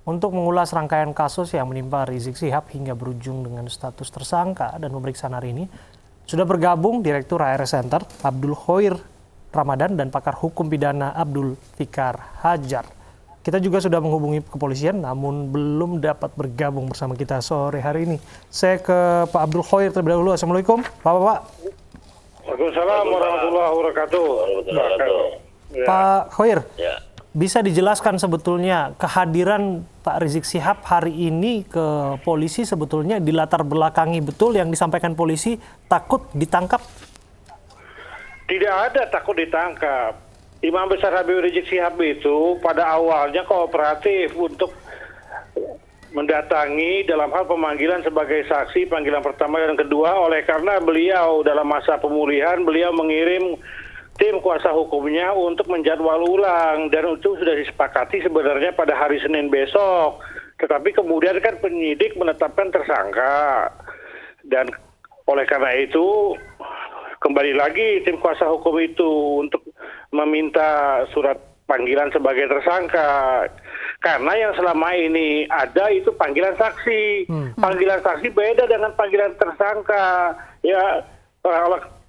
Untuk mengulas rangkaian kasus yang menimpa Rizik Syihab hingga berujung dengan status tersangka dan pemeriksaan hari ini, sudah bergabung Direktur ARS Center Abdul Khoir Ramadan dan pakar hukum pidana Abdul Fikar Hajar. Kita juga sudah menghubungi kepolisian namun belum dapat bergabung bersama kita sore hari ini. Saya ke Pak Abdul Khoir terlebih dahulu. Assalamualaikum Bapak-Bapak. Waalaikumsalam warahmatullahi wabarakatuh. Pak Khoir, bisa dijelaskan sebetulnya kehadiran Pak Rizik Syihab hari ini ke polisi sebetulnya dilatar belakangi betul yang disampaikan polisi takut ditangkap? Tidak ada takut ditangkap. Imam Besar Habib Rizik Syihab itu pada awalnya kooperatif untuk mendatangi dalam hal pemanggilan sebagai saksi panggilan pertama dan kedua, oleh karena beliau dalam masa pemulihan beliau mengirim tim kuasa hukumnya untuk menjadwal ulang dan itu sudah disepakati sebenarnya pada hari Senin besok. Tetapi kemudian kan penyidik menetapkan tersangka dan oleh karena itu kembali lagi tim kuasa hukum itu untuk meminta surat panggilan sebagai tersangka. Karena yang selama ini ada itu panggilan saksi. Panggilan saksi beda dengan panggilan tersangka. Ya,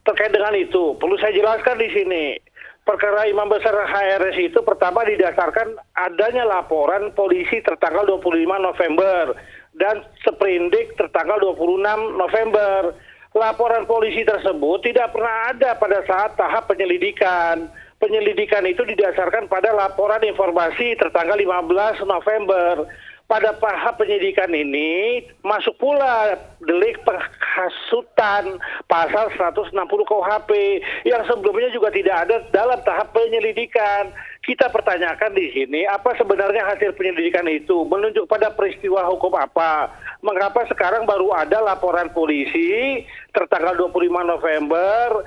terkait dengan itu, perlu saya jelaskan di sini. Perkara Imam Besar HRS itu pertama didasarkan adanya laporan polisi tertanggal 25 November dan seprindik tertanggal 26 November. Laporan polisi tersebut tidak pernah ada pada saat tahap penyelidikan. Penyelidikan itu didasarkan pada laporan informasi tertanggal 15 November. Pada tahap penyidikan ini masuk pula delik penghasutan pasal 160 KUHP yang sebelumnya juga tidak ada dalam tahap penyelidikan. Kita pertanyakan di sini apa sebenarnya hasil penyelidikan itu, menunjuk pada peristiwa hukum apa. Mengapa sekarang baru ada laporan polisi tertanggal 25 November,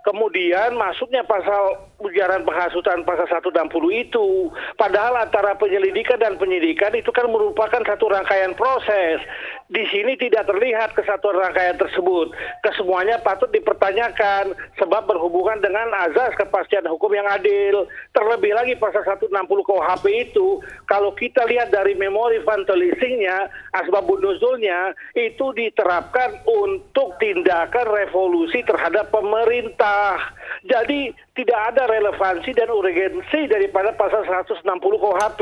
kemudian masuknya pasal ujaran penghasutan pasal 160 itu. Padahal antara penyelidikan dan penyidikan itu kan merupakan satu rangkaian proses. Di sini tidak terlihat kesatuan rangkaian tersebut. Kesemuanya patut dipertanyakan sebab berhubungan dengan azas kepastian hukum yang adil. Terlebih lagi pasal 160 KUHP itu, kalau kita lihat dari memori vantelisingnya, asbabun nuzulnya, itu diterapkan untuk tindakan revolusi terhadap pemerintah. Jadi tidak ada relevansi dan urgensi daripada pasal 160 KUHP.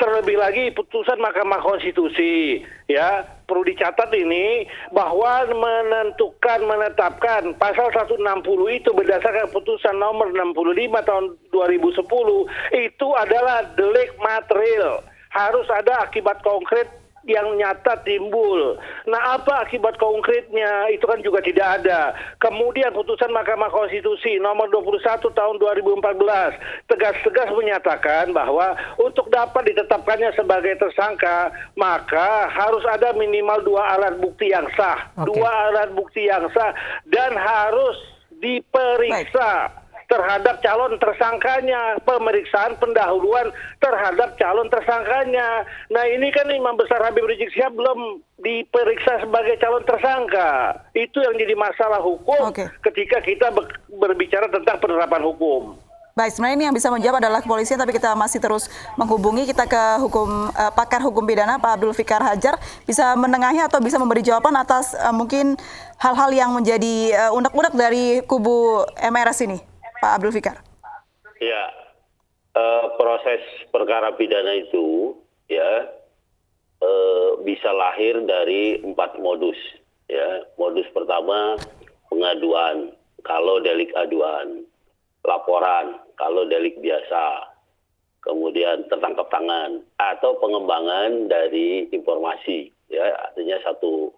Terlebih lagi putusan Mahkamah Konstitusi, ya perlu dicatat ini bahwa menetapkan pasal 160 itu berdasarkan putusan nomor 65 tahun 2010 itu adalah delik material. Harus ada akibat konkret yang nyata timbul. Nah, apa akibat konkretnya? Itu kan juga tidak ada. Kemudian putusan Mahkamah Konstitusi nomor 21 tahun 2014 tegas-tegas menyatakan bahwa untuk dapat ditetapkannya sebagai tersangka, maka harus ada minimal 2 alat bukti yang sah. 2 alat bukti yang sah dan harus diperiksa terhadap calon tersangkanya, pemeriksaan pendahuluan terhadap calon tersangkanya. Nah ini kan Imam Besar Habib Rizik Syihab belum diperiksa sebagai calon tersangka. Itu yang jadi masalah hukum ketika kita berbicara tentang penerapan hukum. Baik, sebenarnya ini yang bisa menjawab adalah kepolisian, tapi kita masih terus menghubungi. Kita ke pakar hukum pidana Pak Abdul Fikar Hajar, bisa menengahi atau bisa memberi jawaban atas mungkin hal-hal yang menjadi unek-unek dari kubu MRS ini, Pak Abdul Fikar. Ya, proses perkara pidana itu ya bisa lahir dari 4 modus. Ya, modus pertama pengaduan kalau delik aduan, laporan kalau delik biasa, kemudian tertangkap tangan atau pengembangan dari informasi. Ya, artinya satu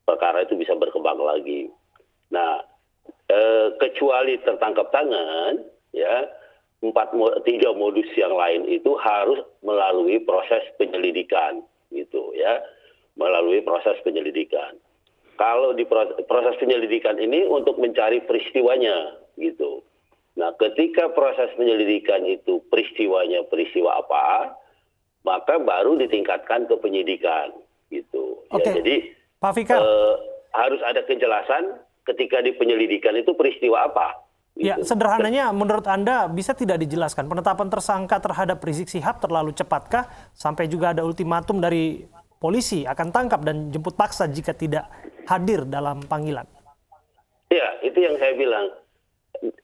perkara itu bisa berkembang lagi. Nah, kecuali tertangkap tangan, ya 3 modus yang lain itu harus melalui proses penyelidikan, gitu ya, melalui proses penyelidikan. Kalau di proses penyelidikan ini untuk mencari peristiwanya, gitu. Nah, ketika proses penyelidikan itu peristiwanya peristiwa apa, maka baru ditingkatkan ke penyidikan, gitu. Ya, jadi Pak Fikar, harus ada kejelasan ketika di penyelidikan itu peristiwa apa, Ya, Gitu. sederhananya menurut Anda bisa tidak dijelaskan penetapan tersangka terhadap Rizik Syihab terlalu cepatkah sampai juga ada ultimatum dari polisi akan tangkap dan jemput paksa jika tidak hadir dalam panggilan? Ya, itu yang saya bilang.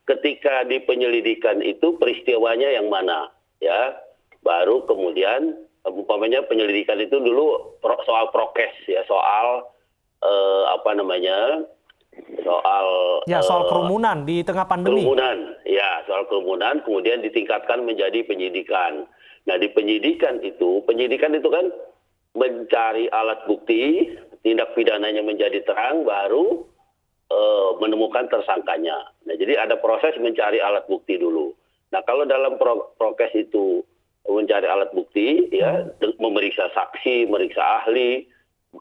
Ketika di penyelidikan itu peristiwanya yang mana, ya. Baru kemudian umpamanya penyelidikan itu dulu soal prokes ya, soal soal kerumunan di tengah pandemi. Soal kerumunan kemudian ditingkatkan menjadi penyidikan. Nah, di penyidikan itu kan mencari alat bukti, tindak pidananya menjadi terang, baru menemukan tersangkanya. Nah, jadi ada proses mencari alat bukti dulu. Nah, kalau dalam prokes itu mencari alat bukti, ya, memeriksa saksi, memeriksa ahli,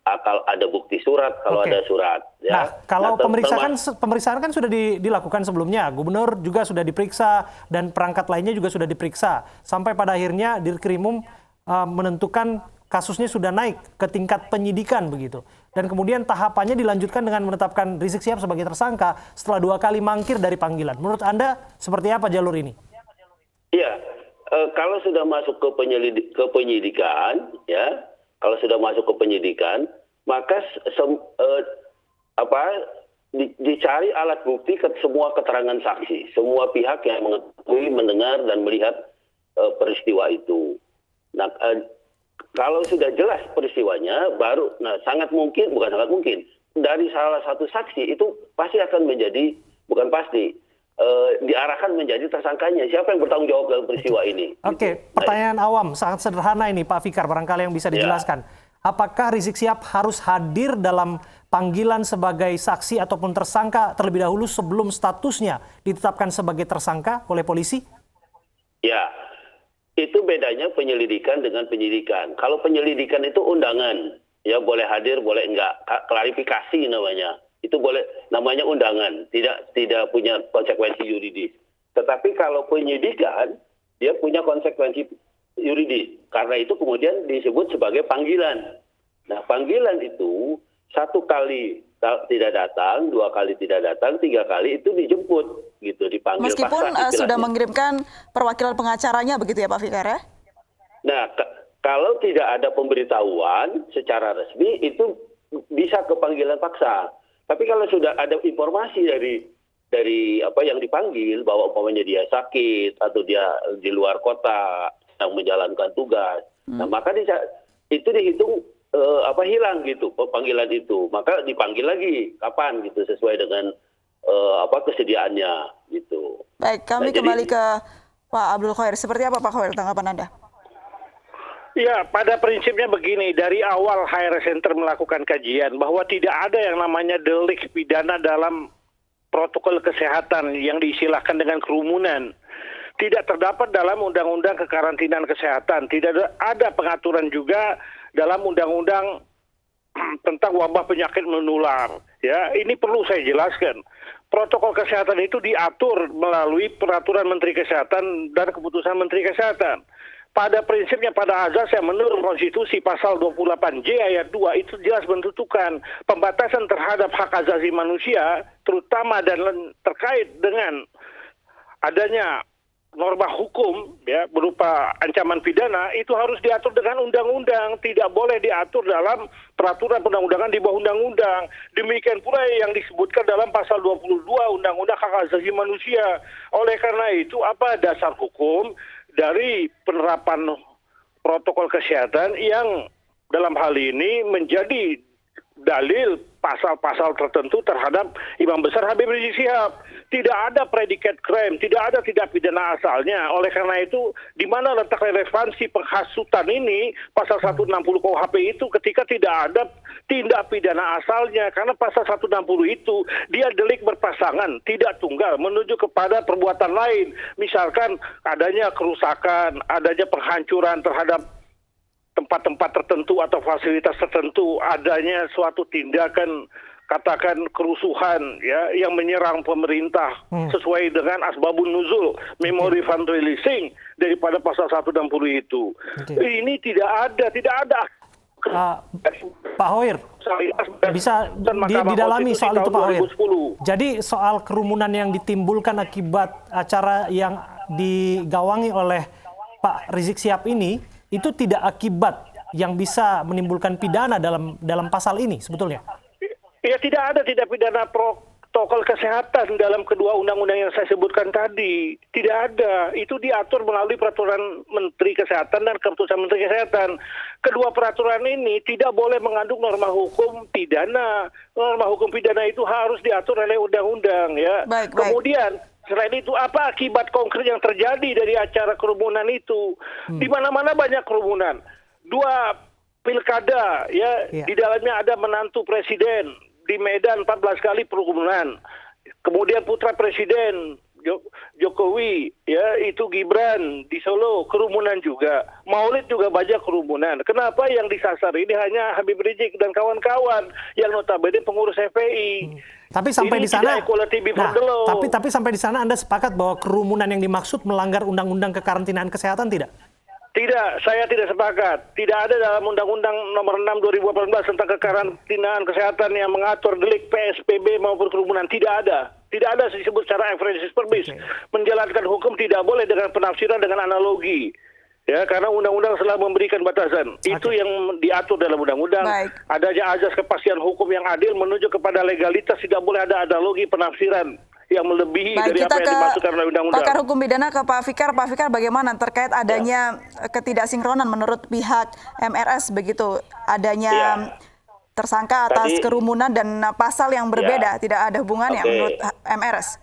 ada bukti surat kalau ada surat. Ya. Nah, kalau pemeriksaan kan sudah dilakukan sebelumnya, gubernur juga sudah diperiksa dan perangkat lainnya juga sudah diperiksa, sampai pada akhirnya Dirkrimum menentukan kasusnya sudah naik ke tingkat penyidikan begitu. Dan kemudian tahapannya dilanjutkan dengan menetapkan Rizik Syihab sebagai tersangka setelah 2 kali mangkir dari panggilan. Menurut Anda seperti apa jalur ini? Iya, kalau sudah masuk ke penyidikan, ya, kalau sudah masuk ke penyidikan, maka dicari alat bukti ke semua keterangan saksi, semua pihak yang mengetahui, mendengar dan melihat peristiwa itu. Nah, kalau sudah jelas peristiwanya, baru, sangat mungkin, bukan sangat mungkin, dari salah satu saksi itu pasti akan menjadi, bukan pasti, diarahkan menjadi tersangkanya. Siapa yang bertanggung jawab dalam peristiwa ini? Oke, pertanyaan awam, sangat sederhana ini Pak Fikar, barangkali yang bisa dijelaskan. Apakah Rizik Syihab harus hadir dalam panggilan sebagai saksi ataupun tersangka terlebih dahulu sebelum statusnya ditetapkan sebagai tersangka oleh polisi? Ya. Itu bedanya penyelidikan dengan penyidikan. Kalau penyelidikan itu undangan, ya boleh hadir, boleh enggak, klarifikasi namanya. Itu boleh, namanya undangan, tidak punya konsekuensi yuridis. Tetapi kalau penyidikan, dia punya konsekuensi yuridis. Karena itu kemudian disebut sebagai panggilan. Nah, panggilan itu 1 kali tidak datang, 2 kali tidak datang, 3 kali itu dijemput, gitu, dipanggil. Meskipun sudah mengirimkan perwakilan pengacaranya begitu ya Pak Fikar ya? Nah, kalau tidak ada pemberitahuan secara resmi itu bisa ke panggilan paksa. Tapi kalau sudah ada informasi dari apa yang dipanggil bahwa umpamanya dia sakit atau dia di luar kota sedang menjalankan tugas, nah maka itu dihitung hilang gitu panggilan itu, maka dipanggil lagi kapan gitu sesuai dengan kesediaannya gitu. Baik, kami kembali ke Pak Abdul Khoir. Seperti apa Pak Khoir tanggapan Anda? Ya, pada prinsipnya begini, dari awal HRS Center melakukan kajian bahwa tidak ada yang namanya delik pidana dalam protokol kesehatan yang diistilahkan dengan kerumunan. Tidak terdapat dalam Undang-Undang Kekarantinaan Kesehatan, tidak ada pengaturan juga dalam Undang-Undang tentang wabah penyakit menular. Ya, ini perlu saya jelaskan. Protokol kesehatan itu diatur melalui peraturan Menteri Kesehatan dan keputusan Menteri Kesehatan. Pada prinsipnya, pada azasnya menurut konstitusi pasal 28J ayat 2 itu jelas menentukan pembatasan terhadap hak asasi manusia, terutama dan terkait dengan adanya norma hukum ya berupa ancaman pidana, itu harus diatur dengan undang-undang, tidak boleh diatur dalam peraturan perundang-undangan di bawah undang-undang. Demikian pula yang disebutkan dalam pasal 22 Undang-Undang Hak Asasi Manusia. Oleh karena itu, apa dasar hukum dari penerapan protokol kesehatan yang dalam hal ini menjadi dalil pasal-pasal tertentu terhadap Imam Besar Habib Rizik Syihab. Tidak ada predikat crime, tidak ada tindak pidana asalnya. Oleh karena itu, di mana letak relevansi penghasutan ini, pasal 160 KUHP itu ketika tidak ada tindak pidana asalnya. Karena pasal 160 itu, dia delik berpasangan, tidak tunggal, menuju kepada perbuatan lain. Misalkan adanya kerusakan, adanya penghancuran terhadap tempat-tempat tertentu atau fasilitas tertentu, adanya suatu tindakan katakan kerusuhan ya yang menyerang pemerintah sesuai dengan asbabun nuzul, memory fund releasing daripada pasal 160 itu. Ini tidak ada Pak Hoir, bisa didalami soal itu Pak Hoir. Jadi soal kerumunan yang ditimbulkan akibat acara yang digawangi oleh Pak Rizik Sihab ini, itu tidak akibat yang bisa menimbulkan pidana dalam pasal ini sebetulnya? Ya tidak pidana protokol kesehatan dalam kedua undang-undang yang saya sebutkan tadi. Tidak ada. Itu diatur melalui peraturan Menteri Kesehatan dan keputusan Menteri Kesehatan. Kedua peraturan ini tidak boleh mengandung norma hukum pidana. Norma hukum pidana itu harus diatur oleh undang-undang ya. Baik. Kemudian selain itu apa akibat konkret yang terjadi dari acara kerumunan itu? Di mana-mana banyak kerumunan. 2 pilkada ya, di dalamnya ada menantu presiden. Di Medan 14 kali kerumunan. Kemudian putra presiden Jokowi ya, itu Gibran di Solo kerumunan juga. Maulid juga banyak kerumunan. Kenapa yang disasar ini hanya Habib Rizik dan kawan-kawan yang notabene pengurus FPI? Tapi sampai ini di sana, tapi sampai di sana Anda sepakat bahwa kerumunan yang dimaksud melanggar undang-undang kekarantinaan kesehatan tidak? Tidak, saya tidak sepakat. Tidak ada dalam Undang-Undang Nomor 6 2018 tentang kekarantinaan kesehatan yang mengatur delik PSBB maupun kerumunan. Tidak ada. Tidak ada disebut secara efrensis verbis. Menjalankan hukum tidak boleh dengan penafsiran dengan analogi. Ya, karena undang-undang selalu memberikan batasan. Itu yang diatur dalam undang-undang. Adanya azas kepastian hukum yang adil menuju kepada legalitas, tidak boleh ada analogi penafsiran yang melebihi dari apa yang dimasukkan oleh undang-undang. Pakar hukum pidana ke Pak Fikar. Pak Fikar, bagaimana terkait adanya ketidaksinkronan menurut pihak MRS begitu, adanya tersangka atas kerumunan dan pasal yang berbeda, tidak ada hubungannya menurut MRS?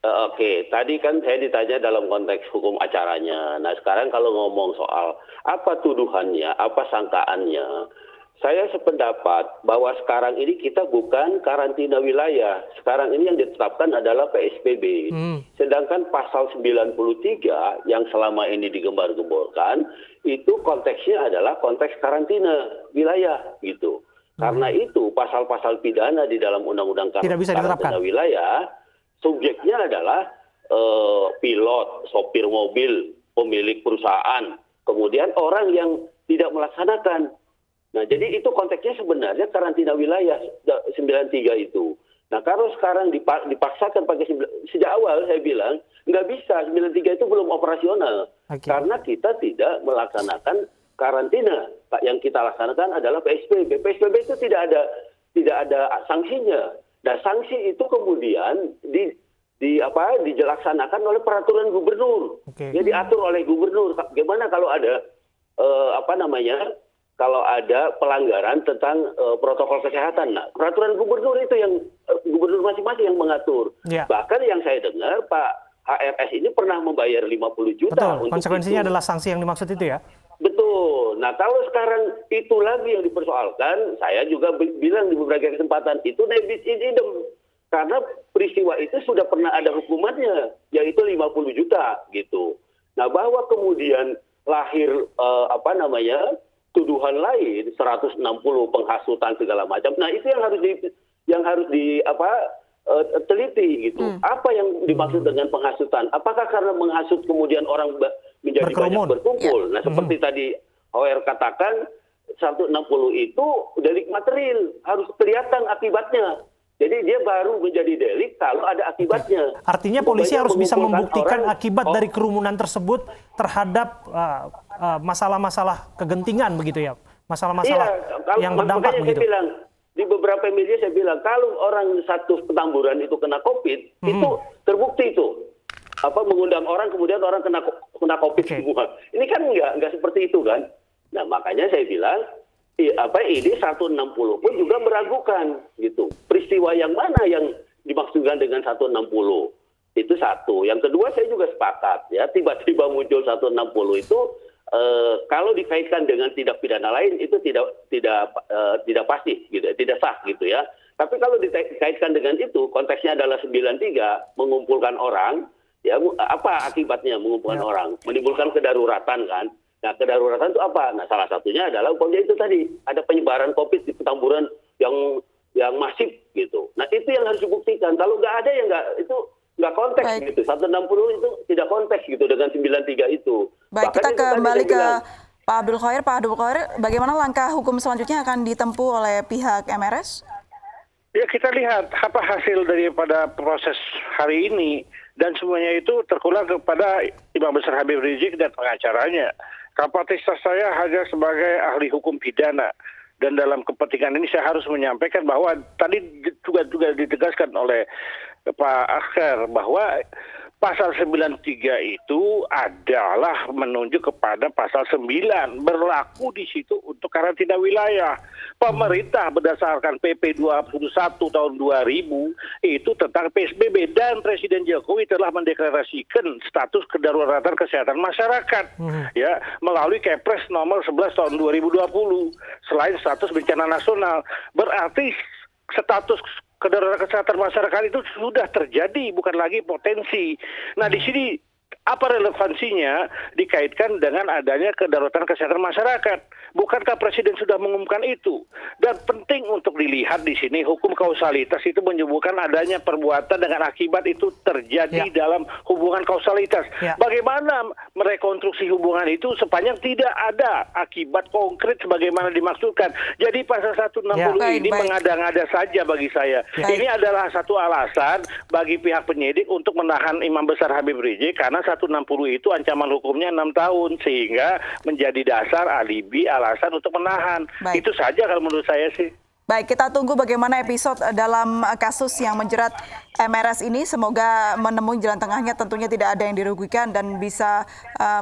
Oke, tadi kan saya ditanya dalam konteks hukum acaranya. Nah sekarang kalau ngomong soal apa tuduhannya, apa sangkaannya, saya sependapat bahwa sekarang ini kita bukan karantina wilayah. Sekarang ini yang ditetapkan adalah PSBB. Sedangkan pasal 93 yang selama ini digembar-gemborkan, itu konteksnya adalah konteks karantina wilayah gitu. Karena itu pasal-pasal pidana di dalam Undang-Undang Karantina Wilayah, subjeknya adalah pilot, sopir mobil, pemilik perusahaan, kemudian orang yang tidak melaksanakan. Nah, jadi itu konteksnya sebenarnya karantina wilayah 93 itu. Nah, kalau sekarang dipaksakan pakai sejak awal saya bilang nggak bisa, 93 itu belum operasional. Karena kita tidak melaksanakan karantina. Yang kita laksanakan adalah PSBB. PSBB itu tidak ada sanksinya. Nah, sanksi itu kemudian dilaksanakan oleh peraturan gubernur. Jadi diatur oleh gubernur. Bagaimana kalau ada kalau ada pelanggaran tentang protokol kesehatan. Nah, peraturan gubernur itu yang gubernur masing-masing yang mengatur. Bahkan yang saya dengar Pak HRS ini pernah membayar 50 juta. Betul, konsekuensinya adalah sanksi yang dimaksud itu ya? Betul. Nah, kalau sekarang itu lagi yang dipersoalkan, saya juga bilang di beberapa kesempatan, itu nebis in idem. Karena peristiwa itu sudah pernah ada hukumannya, yaitu 50 juta gitu. Nah, bahwa kemudian lahir tuduhan lain 160 penghasutan segala macam. Nah, itu yang harus teliti gitu. Apa yang dimaksud dengan penghasutan? Apakah karena menghasut kemudian orang menjadi banyak berkumpul? Nah, seperti tadi Hoer katakan 160 itu delik material, harus kelihatan akibatnya. Jadi dia baru menjadi delik kalau ada akibatnya. Artinya polisi harus bisa membuktikan akibat dari kerumunan tersebut terhadap masalah-masalah kegentingan begitu ya, masalah-masalah yang berdampak begitu. Saya bilang, di beberapa media saya bilang kalau orang satu Petamburan itu kena COVID, itu terbukti itu mengundang orang kemudian orang kena COVID semua. Ini kan nggak seperti itu kan. Nah makanya saya bilang ini 160 pun juga meragukan gitu. Peristiwa yang mana yang dimaksudkan dengan 160? Itu satu. Yang kedua saya juga sepakat ya, tiba-tiba muncul 160 itu kalau dikaitkan dengan tindak pidana lain itu tidak pasti gitu, tidak sah gitu ya. Tapi kalau dikaitkan dengan itu konteksnya adalah 93 mengumpulkan orang, ya apa akibatnya mengumpulkan orang? Menimbulkan kedaruratan kan. Nah, kedaruratan itu apa? Nah, salah satunya adalah umpamanya itu tadi, ada penyebaran COVID di Petamburan yang masif gitu. Nah, itu yang harus dibuktikan. Kalau nggak ada ya nggak konteks gitu. 160 itu tidak konteks gitu dengan 93 itu. Baik, kita kembali ke Pak Abdul Khoir, bagaimana langkah hukum selanjutnya akan ditempuh oleh pihak MRS? Ya, kita lihat apa hasil daripada proses hari ini, dan semuanya itu terkulang kepada Imam Besar Habib Rizik dan pengacaranya. Kapasitas saya hanya sebagai ahli hukum pidana, dan dalam kepentingan ini saya harus menyampaikan bahwa tadi juga ditegaskan oleh Pak Akhir bahwa Pasal 93 itu adalah menunjuk kepada pasal 9, berlaku di situ untuk karantina wilayah. Pemerintah berdasarkan PP 21 tahun 2000 itu tentang PSBB, dan Presiden Jokowi telah mendeklarasikan status kedaruratan kesehatan masyarakat ya melalui Kepres nomor 11 tahun 2020 selain status bencana nasional. Berarti status kedaruratan kesehatan masyarakat itu sudah terjadi, bukan lagi potensi. Nah, di sini apa relevansinya dikaitkan dengan adanya kedaruratan kesehatan masyarakat? Bukankah Presiden sudah mengumumkan itu? Dan penting untuk dilihat di sini hukum kausalitas itu menyebutkan adanya perbuatan dengan akibat itu terjadi dalam hubungan kausalitas. Bagaimana merekonstruksi hubungan itu sepanjang tidak ada akibat konkret sebagaimana dimaksudkan. Jadi pasal 160 ini mengada-ngada saja bagi saya. Ini adalah satu alasan bagi pihak penyidik untuk menahan Imam Besar Habib Rizik karena 160 itu ancaman hukumnya 6 tahun sehingga menjadi dasar alibi alasan untuk menahan. Itu saja kalau menurut saya sih. Baik, kita tunggu bagaimana episode dalam kasus yang menjerat MRS ini. Semoga menemui jalan tengahnya, tentunya tidak ada yang dirugikan dan bisa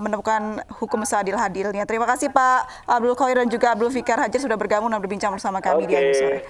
menemukan hukum seadil-adilnya. Terima kasih Pak Abdul Khoir dan juga Abdul Fikar Hajar sudah bergabung dan berbincang bersama kami di Anu Sore.